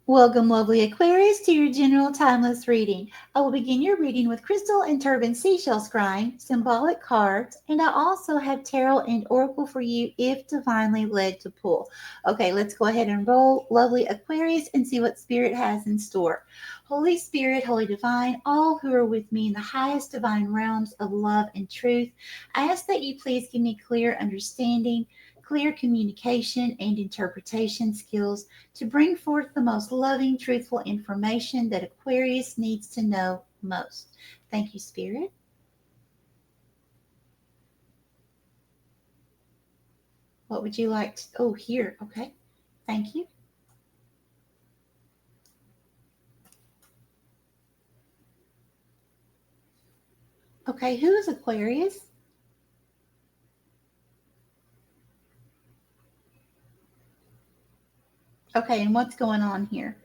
Welcome, lovely Aquarius, to your general timeless reading. I will begin your reading with crystal and turban seashell scrying, symbolic cards, and I also have tarot and oracle for you if divinely led to pull. Okay, let's go ahead and roll, lovely Aquarius, and see what Spirit has in store. Holy Spirit, Holy Divine, all who are with me in the highest divine realms of love and truth, I ask that you please give me clear understanding, clear communication, and interpretation skills to bring forth the most loving, truthful information that Aquarius needs to know most. Thank you, Spirit. What would you like to? Oh, here. Okay. Thank you. Okay. Who is Aquarius? Okay. And what's going on here?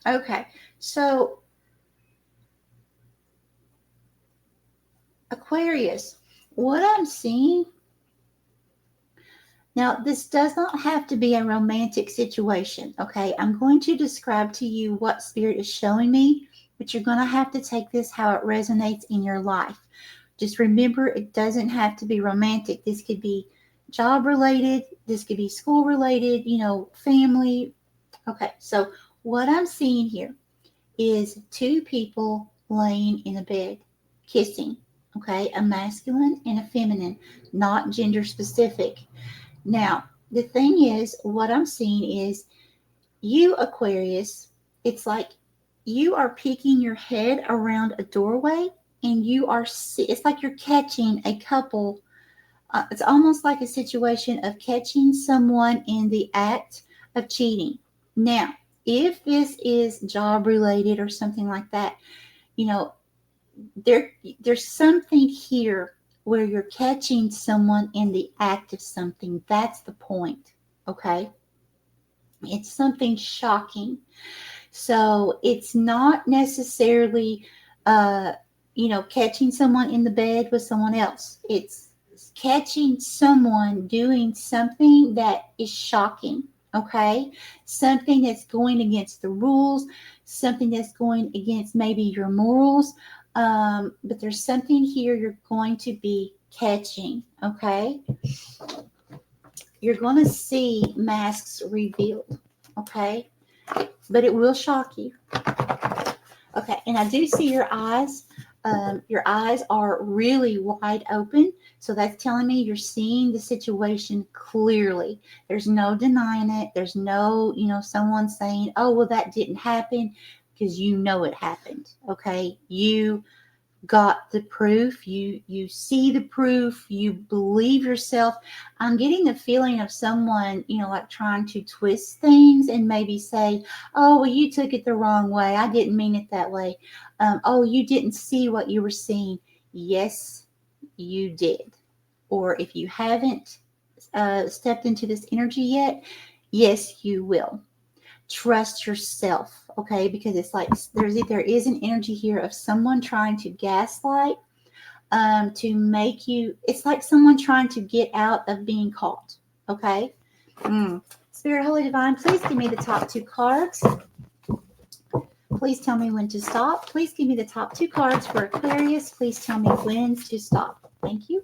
Okay. So, Aquarius, what I'm seeing now, this does not have to be a romantic situation, okay? I'm going to describe to you what Spirit is showing me, but you're going to have to take this how it resonates in your life. Just remember, it doesn't have to be romantic. This could be job related, this could be school related, family. Okay, so what I'm seeing here is two people laying in a bed, kissing, okay? A masculine and a feminine, not gender specific. Now, the thing is, what I'm seeing is you, Aquarius, it's like you are peeking your head around a doorway and it's like you're catching a couple. It's almost like a situation of catching someone in the act of cheating. Now, if this is job related or something like that, you know, there's something here where you're catching someone in the act of something. That's the point. Okay. It's something shocking. So it's not necessarily, uh, catching someone in the bed with someone else. It's catching someone doing something that is shocking. Okay. Something that's going against the rules, something that's going against maybe your morals. But there's something here you're going to be catching. Okay. You're going to see masks revealed. Okay. But it will shock you. Okay, and I do see your eyes. Your eyes are really wide open. So that's telling me you're seeing the situation clearly. There's no denying it. There's no, someone saying, oh, well, that didn't happen, because you know it happened. Okay, you got the proof. You see the proof. You believe yourself. I'm getting the feeling of someone, like trying to twist things and maybe say, oh, well, you took it the wrong way, I didn't mean it that way. Oh, you didn't see what you were seeing. Yes, you did. Or if you haven't stepped into this energy yet, yes, you will. Trust yourself, okay? Because it's like there is an energy here of someone trying to gaslight, to make you. It's like someone trying to get out of being caught, okay? Spirit, Holy Divine, please give me the top two cards. Please tell me when to stop. Please give me the top two cards for Aquarius. Please tell me when to stop. Thank you.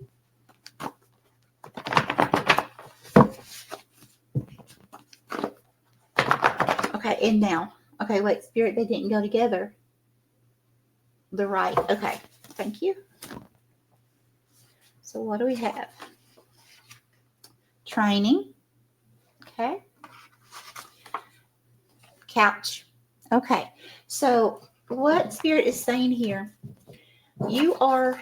Okay, and now. Okay, wait, Spirit, they didn't go together. The right. Okay, thank you. So what do we have? Training. Okay. Couch. Okay. So what Spirit is saying here, you are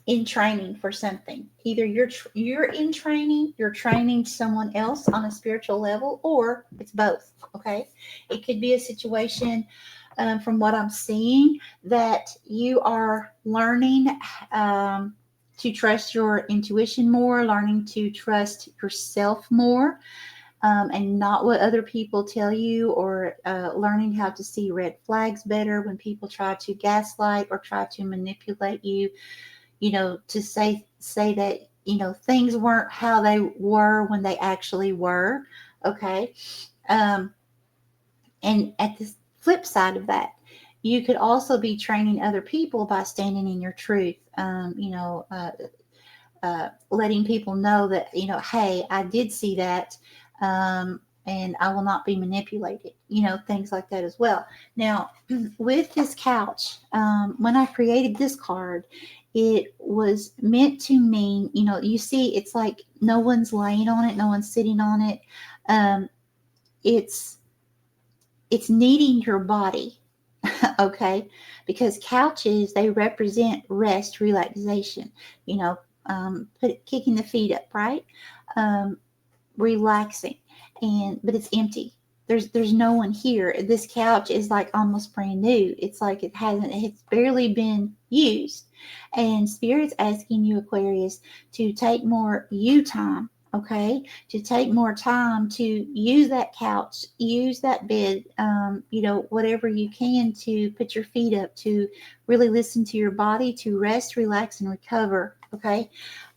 in training for something. Either you're in training, you're training someone else on a spiritual level, or it's both. Okay. It could be a situation, from what I'm seeing, that you are learning to trust your intuition more, learning to trust yourself more. and not what other people tell you, or learning how to see red flags better when people try to gaslight or try to manipulate you, to say that, things weren't how they were when they actually were. Okay. And at the flip side of that, you could also be training other people by standing in your truth. Letting people know that, hey, I did see that, and I will not be manipulated, things like that as well. Now, with this couch, when I created this card, it was meant to mean, you see, it's like no one's laying on it, no one's sitting on it. It's needing your body. Okay, because couches, they represent rest, relaxation, kicking the feet up, right? Relaxing, but it's empty. There's no one here. This couch is like almost brand new. It's like it's barely been used. And Spirit's asking you, Aquarius, to take more you time. Okay, to take more time to use that couch, use that bed, whatever you can to put your feet up, to really listen to your body, to rest, relax, and recover. Okay,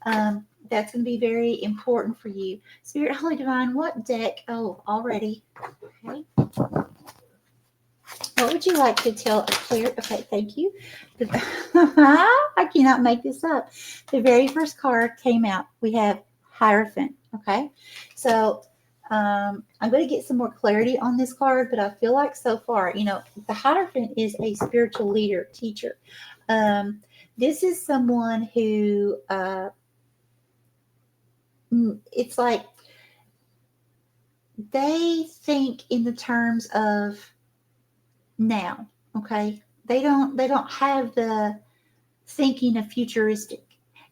that's going to be very important for you. Spirit, Holy Divine, what deck? Oh, already. Okay. What would you like to tell a clear? Okay, thank you. I cannot make this up. The very first card came out. We have Hierophant. Okay, so I'm going to get some more clarity on this card, but I feel like so far, the Hierophant is a spiritual leader, teacher. This is someone who, it's like they think in the terms of now. Okay, they don't have the thinking of futuristic.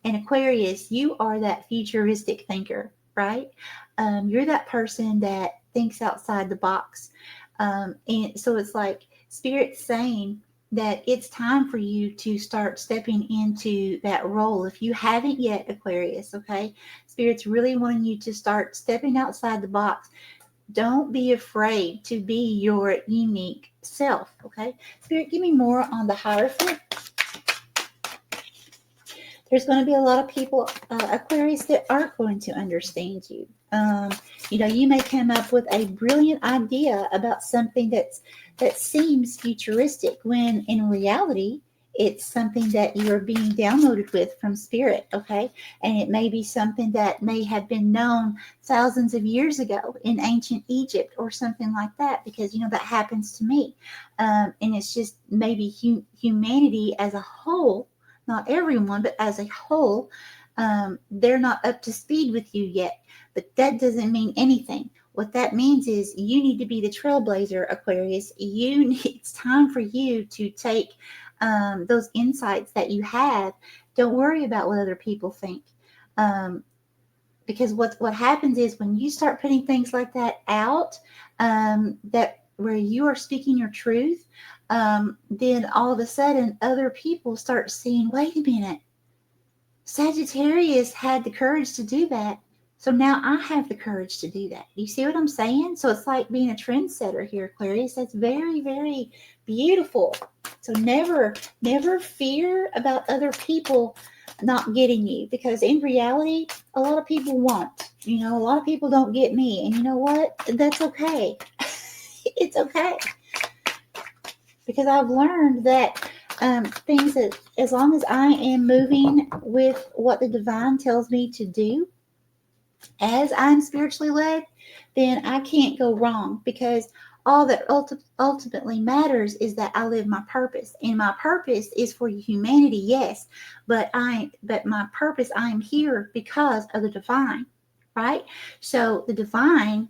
And Aquarius, you are that futuristic thinker, right? You're that person that thinks outside the box. And so it's like Spirit's saying that it's time for you to start stepping into that role. If you haven't yet, Aquarius, okay? Spirit's really wanting you to start stepping outside the box. Don't be afraid to be your unique self, okay? Spirit, give me more on the Hierophant. There's going to be a lot of people, Aquarius, that aren't going to understand you. You may come up with a brilliant idea about something that seems futuristic, when in reality, it's something that you're being downloaded with from Spirit, okay? And it may be something that may have been known thousands of years ago in ancient Egypt or something like that, because, that happens to me. And it's just maybe humanity as a whole, not everyone, but as a whole, they're not up to speed with you yet. But that doesn't mean anything. What that means is you need to be the trailblazer, Aquarius. It's time for you to take those insights that you have. Don't worry about what other people think. Because what happens is when you start putting things like that out, that where you are speaking your truth, then all of a sudden other people start seeing, wait a minute, Sagittarius had the courage to do that. So now I have the courage to do that. You see what I'm saying? So it's like being a trendsetter here, Aquarius. That's very, very beautiful. So never fear about other people not getting you, because in reality, a lot of people won't. A lot of people don't get me. And you know what? That's okay. It's okay. Because I've learned that things that, as long as I am moving with what the divine tells me to do, as I'm spiritually led, then I can't go wrong, because all that ultimately matters is that I live my purpose. And my purpose is for humanity, yes, but my purpose, I am here because of the divine, right? So the divine,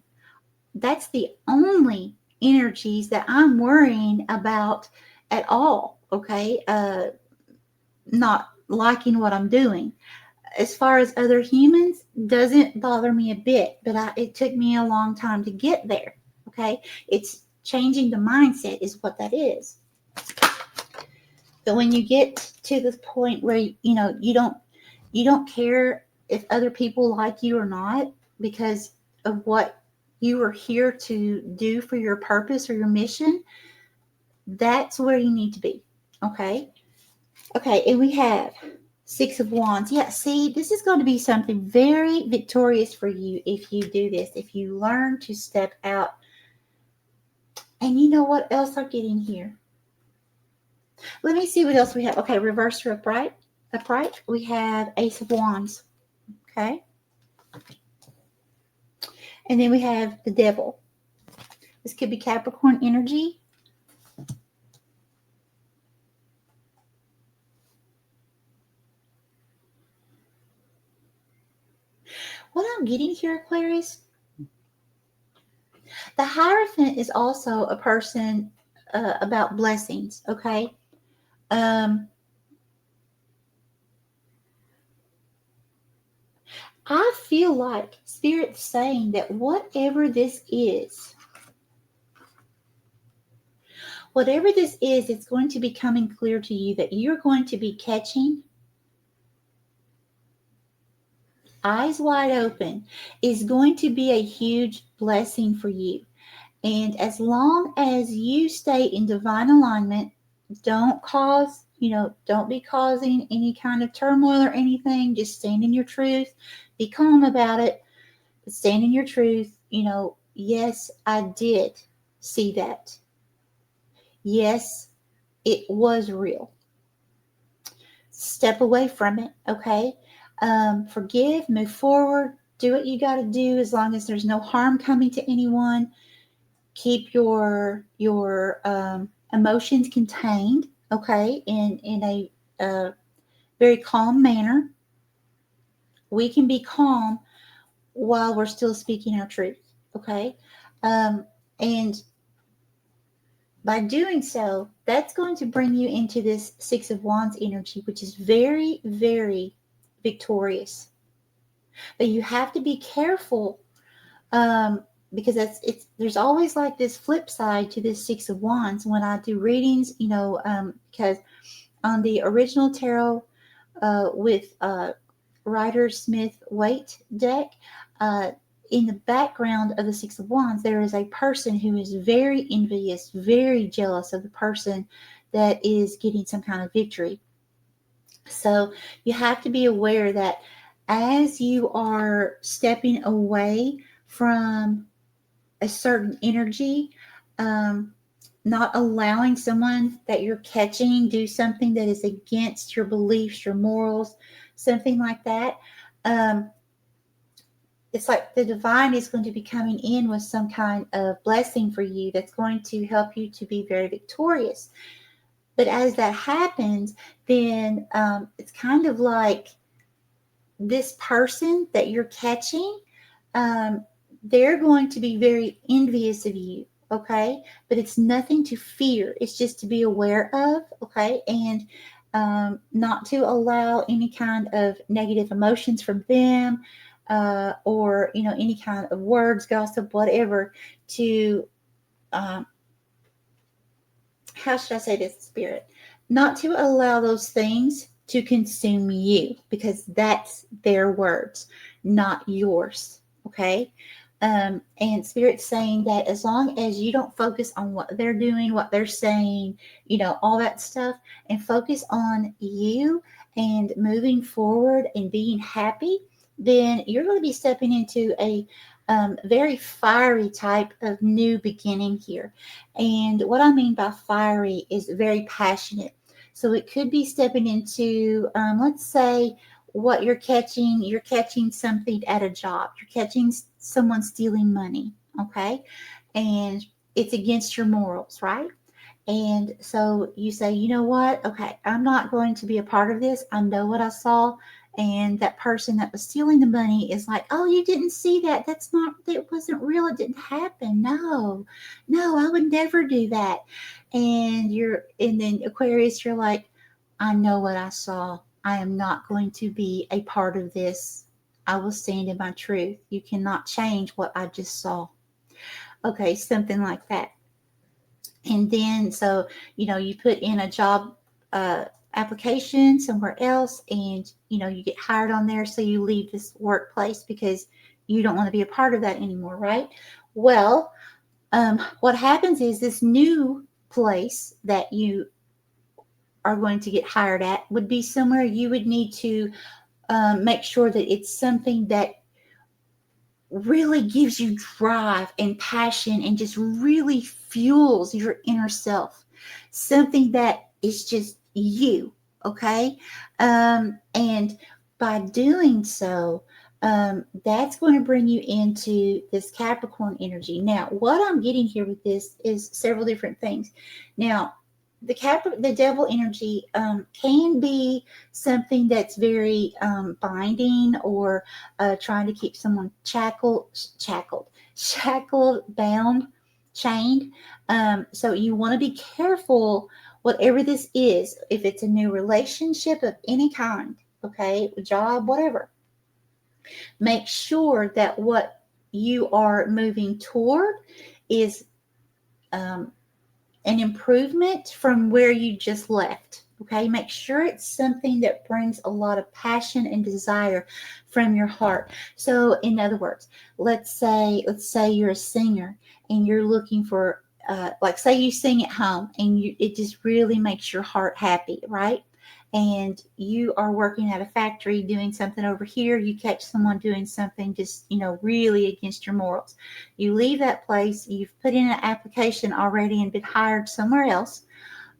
that's the only energies that I'm worrying about at all, okay? Not liking what I'm doing. As far as other humans, doesn't bother me a bit, but it took me a long time to get there, okay? It's changing the mindset is what that is. But when you get to the point where, you don't care if other people like you or not, because of what, you are here to do for your purpose or your mission, that's where you need to be. Okay. Okay. And we have Six of Wands. Yeah. See, this is going to be something very victorious for you if you do this, if you learn to step out. And you know what else I'm getting here? Let me see what else we have. Okay. Reverse or upright. Upright. We have Ace of Wands. Okay. And then we have the Devil. This could be Capricorn energy. What I'm getting here, Aquarius, the Hierophant is also a person about blessings, okay? I feel like Spirit's saying that whatever this is, it's going to be coming clear to you that you're going to be catching, eyes wide open, is going to be a huge blessing for you. And as long as you stay in divine alignment, don't be causing any kind of turmoil or anything. Just stand in your truth. Be calm about it. But stand in your truth. Yes, I did see that. Yes, it was real. Step away from it, okay? Forgive, move forward, do what you got to do as long as there's no harm coming to anyone. Keep your emotions contained, okay, in a very calm manner. We can be calm while we're still speaking our truth, okay? And by doing so, that's going to bring you into this Six of Wands energy, which is very, very victorious. But you have to be careful, because there's always like this flip side to this Six of Wands when I do readings, because on the original tarot with Rider Smith Waite deck, in the background of the Six of Wands, there is a person who is very envious, very jealous of the person that is getting some kind of victory. So you have to be aware that as you are stepping away from a certain energy, not allowing someone that you're catching do something that is against your beliefs, your morals, something like that. It's like the divine is going to be coming in with some kind of blessing for you that's going to help you to be very victorious. But as that happens, then it's kind of like this person that you're catching, they're going to be very envious of you, okay? But it's nothing to fear. It's just to be aware of, okay? And not to allow any kind of negative emotions from them, or any kind of words, gossip, whatever, to how should I say this, Spirit? Not to allow those things to consume you, because that's their words, not yours. Okay. And Spirit's saying that as long as you don't focus on what they're doing, what they're saying, all that stuff, and focus on you and moving forward and being happy, then you're going to be stepping into a very fiery type of new beginning here. And what I mean by fiery is very passionate. So it could be stepping into, let's say, what you're catching something at a job. You're catching someone stealing money, okay? And it's against your morals, right? And so you say, you know what? Okay, I'm not going to be a part of this. I know what I saw. And that person that was stealing the money is like, oh, you didn't see that. It wasn't real. It didn't happen. No, I would never do that. And then Aquarius, you're like, I know what I saw. I am not going to be a part of this. I will stand in my truth. You cannot change what I just saw. Okay, something like that. And then, so, you put in a job application somewhere else, and, you get hired on there. So you leave this workplace because you don't want to be a part of that anymore, right? Well, what happens is this new place that you are going to get hired at would be somewhere you would need to make sure that it's something that really gives you drive and passion and just really fuels your inner self. Something that is just you, okay? And by doing so, that's going to bring you into this Capricorn energy. Now, what I'm getting here with this is several different things. Now, the devil energy can be something that's very binding, or trying to keep someone shackled, bound, chained. So you want to be careful, whatever this is, if it's a new relationship of any kind, okay, job, whatever. Make sure that what you are moving toward is um, an improvement from where you just left. Okay, make sure it's something that brings a lot of passion and desire from your heart. So, in other words, let's say you're a singer and you're looking for, like, say you sing at home and it just really makes your heart happy, right? And you are working at a factory doing something over here. You catch someone doing something just, really against your morals. You leave that place. You've put in an application already and been hired somewhere else.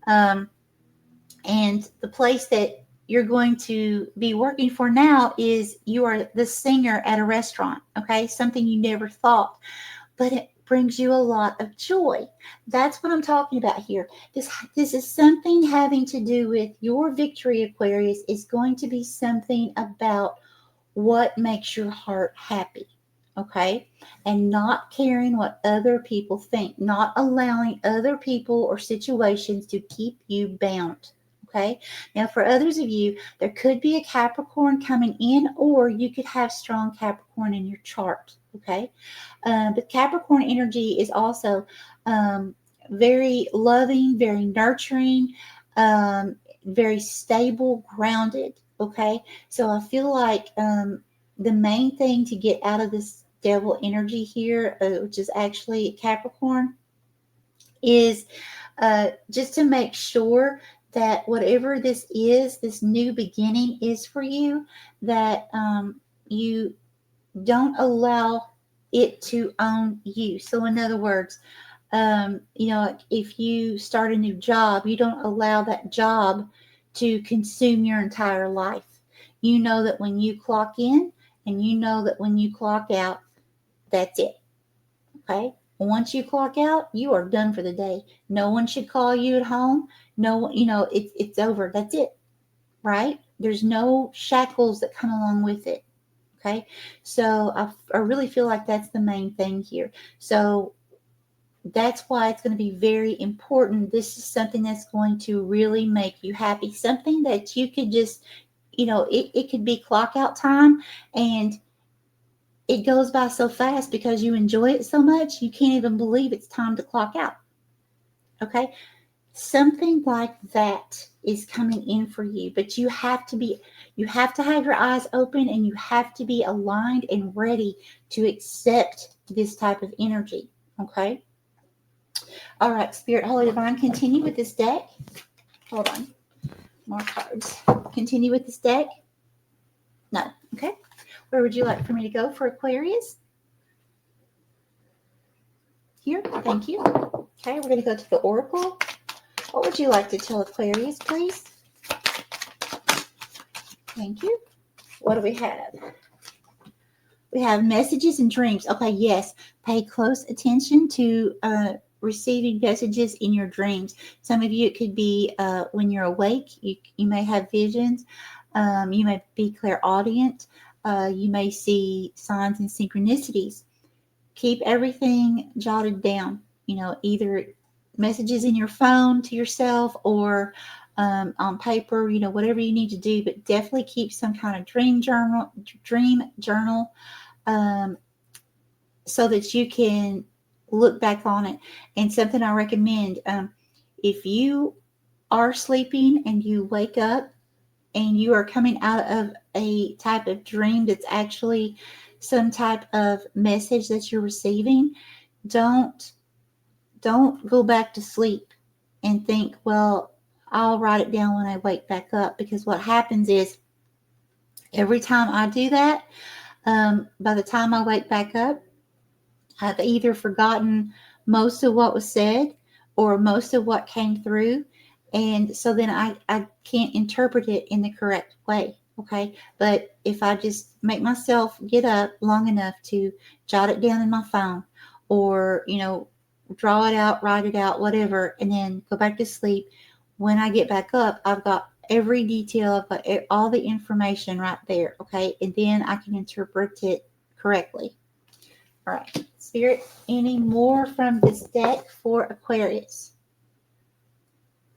And the place that you're going to be working for now is you are the singer at a restaurant, okay? Something you never thought, but it brings you a lot of joy. That's what I'm talking about here. This is something having to do with your victory, Aquarius. Is going to be something about what makes your heart happy, okay? And not caring what other people think, not allowing other people or situations to keep you bound. Okay. Now, for others of you, there could be a Capricorn coming in, or you could have strong Capricorn in your chart. Okay. But Capricorn energy is also very loving, very nurturing, very stable, grounded. Okay. So I feel like the main thing to get out of this devil energy here, which is actually Capricorn, is just to make sure that whatever this is, this new beginning is for you, that you don't allow it to own you. So, in other words, if you start a new job, you don't allow that job to consume your entire life. You know that when you clock in and you know that when you clock out, that's it. Okay. Once you clock out, you are done for the day. No one should call you at home. No, it's over. That's it. Right? There's no shackles that come along with it. Okay. So I really feel like that's the main thing here. So that's why it's going to be very important. This is something that's going to really make you happy. Something that you could just, it could be clock out time, and it goes by so fast because you enjoy it so much, you can't even believe it's time to clock out. Okay. Something like that is coming in for you, but you have to have your eyes open, and you have to be aligned and ready to accept this type of energy. Okay. All right, Spirit, Holy Divine, continue with this deck. Hold on. More cards. Continue with this deck. No. Okay. Where would you like for me to go for Aquarius? Here. Thank you. Okay, we're going to go to the Oracle. What would you like to tell Aquarius, please? Thank you. What do we have? We have messages and dreams. Okay, yes. Pay close attention to receiving messages in your dreams. Some of you, it could be when you're awake. You may have visions. You may be clairaudient. You may see signs and synchronicities. Keep everything jotted down. Either messages in your phone to yourself, or on paper. Whatever you need to do, but definitely keep some kind of dream journal, so that you can look back on it. And something I recommend, if you are sleeping and you wake up and you are coming out of a type of dream that's actually some type of message that you're receiving, don't go back to sleep and think, well, I'll write it down when I wake back up. Because what happens is every time I do that, by the time I wake back up, I've either forgotten most of what was said or most of what came through. And so then I can't interpret it in the correct way. Okay. But if I just make myself get up long enough to jot it down in my phone or, draw it out, write it out, whatever, and then go back to sleep, when I get back up, I've got every detail, I've got all the information right there. Okay. And then I can interpret it correctly. All right, Spirit, any more from this deck for Aquarius?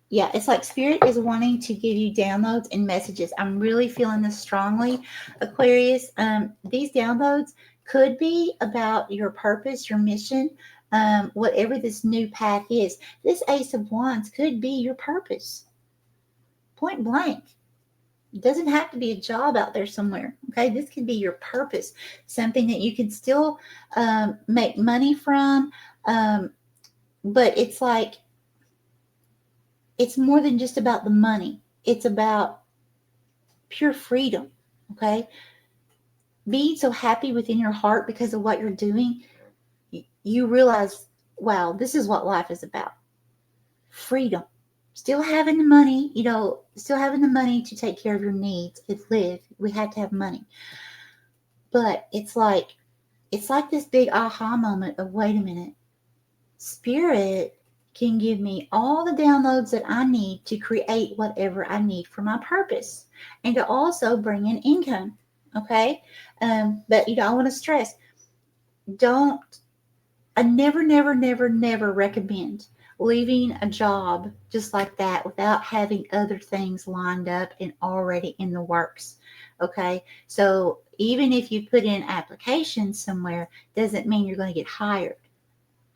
Yeah, it's like Spirit is wanting to give you downloads and messages. I'm really feeling this strongly, Aquarius. These downloads could be about your purpose, your mission, whatever this new path is. This Ace of Wands could be your purpose, point blank. It doesn't have to be a job out there somewhere. Okay, this could be your purpose, something that you can still make money from, but it's like it's more than just about the money. It's about pure freedom. Okay, being so happy within your heart because of what you're doing, you realize, wow, this is what life is about. Freedom. Still having the money, still having the money to take care of your needs and live. We have to have money. But it's like this big aha moment of, wait a minute, Spirit can give me all the downloads that I need to create whatever I need for my purpose and to also bring in income. Okay. But I want to stress, I never recommend leaving a job just like that without having other things lined up and already in the works. Okay. So even if you put in applications somewhere, doesn't mean you're going to get hired.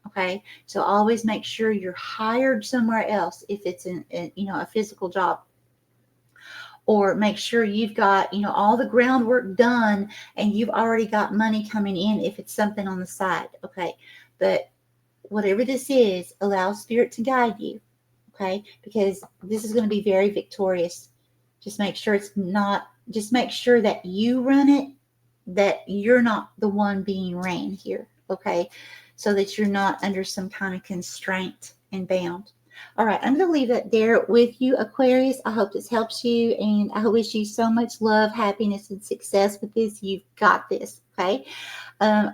Okay. So always make sure you're hired somewhere else if it's a physical job. Or make sure you've got, all the groundwork done and you've already got money coming in if it's something on the side. Okay. But whatever this is, allow Spirit to guide you. Okay. Because this is going to be very victorious. Just make sure that you run it, that you're not the one being ran here. Okay. So that you're not under some kind of constraint and bound. All right, I'm going to leave that there with you, Aquarius. I hope this helps you, and I wish you so much love, happiness, and success with this. You've got this, okay?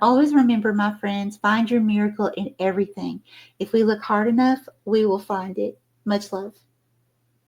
Always remember, my friends, find your miracle in everything. If we look hard enough, we will find it. Much love.